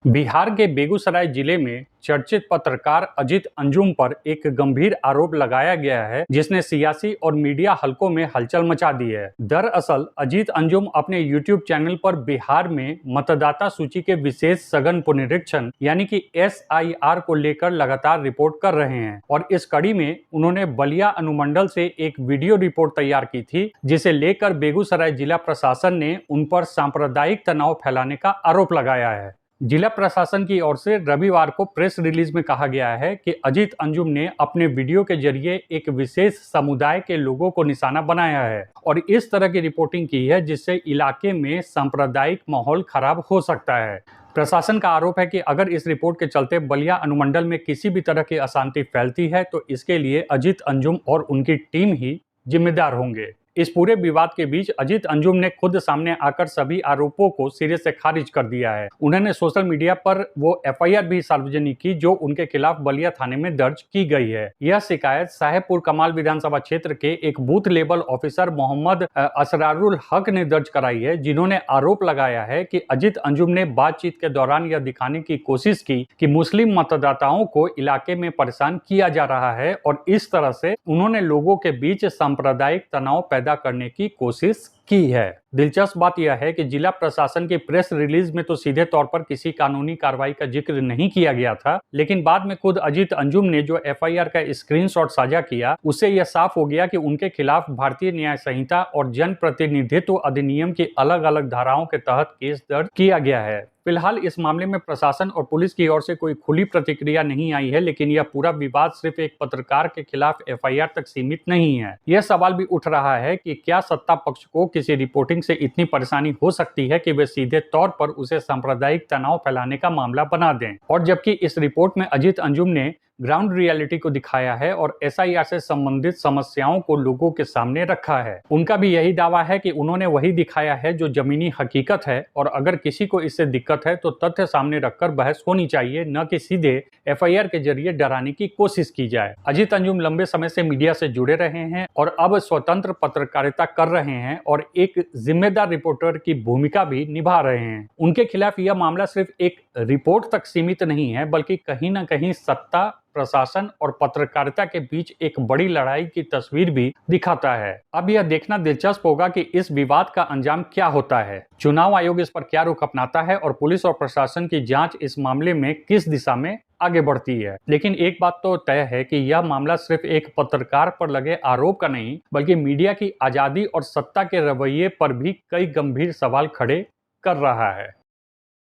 बिहार के बेगूसराय जिले में चर्चित पत्रकार अजीत अंजुम पर एक गंभीर आरोप लगाया गया है, जिसने सियासी और मीडिया हलकों में हलचल मचा दी है। दरअसल अजीत अंजुम अपने YouTube चैनल पर बिहार में मतदाता सूची के विशेष सघन पुनरीक्षण यानी कि SIR को लेकर लगातार रिपोर्ट कर रहे हैं और इस कड़ी में उन्होंने बलिया अनुमंडल से एक वीडियो रिपोर्ट तैयार की थी, जिसे लेकर बेगूसराय जिला प्रशासन ने उन पर सांप्रदायिक तनाव फैलाने का आरोप लगाया है। जिला प्रशासन की ओर से रविवार को प्रेस रिलीज में कहा गया है कि अजीत अंजुम ने अपने वीडियो के जरिए एक विशेष समुदाय के लोगों को निशाना बनाया है और इस तरह की रिपोर्टिंग की है जिससे इलाके में सांप्रदायिक माहौल खराब हो सकता है। प्रशासन का आरोप है कि अगर इस रिपोर्ट के चलते बलिया अनुमंडल में किसी भी तरह की अशांति फैलती है तो इसके लिए अजीत अंजुम और उनकी टीम ही जिम्मेदार होंगे। इस पूरे विवाद के बीच अजीत अंजुम ने खुद सामने आकर सभी आरोपों को सिरे से खारिज कर दिया है। उन्होंने सोशल मीडिया पर वो FIR भी सार्वजनिक की जो उनके खिलाफ बलिया थाने में दर्ज की गई है। यह शिकायत साहेबपुर कमाल विधानसभा क्षेत्र के एक booth level officer Mohammad Asrarul Haq ने दर्ज कराई है, जिन्होंने आरोप लगाया है कि अजीत अंजुम ने बातचीत के दौरान यह दिखाने की कोशिश की कि मुस्लिम मतदाताओं को इलाके में परेशान किया जा रहा है और इस तरह से उन्होंने लोगों के बीच सांप्रदायिक तनाव पैदा करने की कोशिश की है। दिलचस्प बात यह है कि जिला प्रशासन की प्रेस रिलीज में तो सीधे तौर पर किसी कानूनी कार्रवाई का जिक्र नहीं किया गया था, लेकिन बाद में खुद अजीत अंजुम ने जो FIR का स्क्रीनशॉट साझा किया उससे यह साफ हो गया कि उनके खिलाफ भारतीय न्याय संहिता और जनप्रतिनिधित्व अधिनियम की अलग अलग धाराओं के तहत केस दर्ज किया गया है। फिलहाल इस मामले में प्रशासन और पुलिस की ओर से कोई खुली प्रतिक्रिया नहीं आई है, लेकिन यह पूरा विवाद सिर्फ एक पत्रकार के खिलाफ FIR तक सीमित नहीं है। यह सवाल भी उठ रहा है कि क्या सत्ता पक्ष को किसी रिपोर्टिंग से इतनी परेशानी हो सकती है कि वे सीधे तौर पर उसे सांप्रदायिक तनाव फैलाने का मामला बना दें। और जबकि इस रिपोर्ट में अजीत अंजुम ने ग्राउंड रियलिटी को दिखाया है और SIR से संबंधित समस्याओं को लोगों के सामने रखा है। उनका भी यही दावा है कि उन्होंने वही दिखाया है जो जमीनी हकीकत है और अगर किसी को इससे दिक्कत है तो तथ्य सामने रखकर बहस होनी चाहिए, न कि सीधे FIR के जरिए डराने की कोशिश की जाए। अजीत अंजुम लंबे समय से मीडिया से जुड़े रहे हैं और अब स्वतंत्र पत्रकारिता कर रहे हैं और एक जिम्मेदार रिपोर्टर की भूमिका भी निभा रहे हैं। उनके खिलाफ यह मामला सिर्फ एक रिपोर्ट तक सीमित नहीं है, बल्कि कहीं न कहीं सत्ता, प्रशासन और पत्रकारिता के बीच एक बड़ी लड़ाई की तस्वीर भी दिखाता है। अब यह देखना दिलचस्प होगा कि इस विवाद का अंजाम क्या होता है, चुनाव आयोग इस पर क्या रुख अपनाता है और पुलिस और प्रशासन की जांच इस मामले में किस दिशा में आगे बढ़ती है। लेकिन एक बात तो तय है कि यह मामला सिर्फ एक पत्रकार पर लगे आरोप का नहीं, बल्कि मीडिया की आजादी और सत्ता के रवैये पर भी कई गंभीर सवाल खड़े कर रहा है।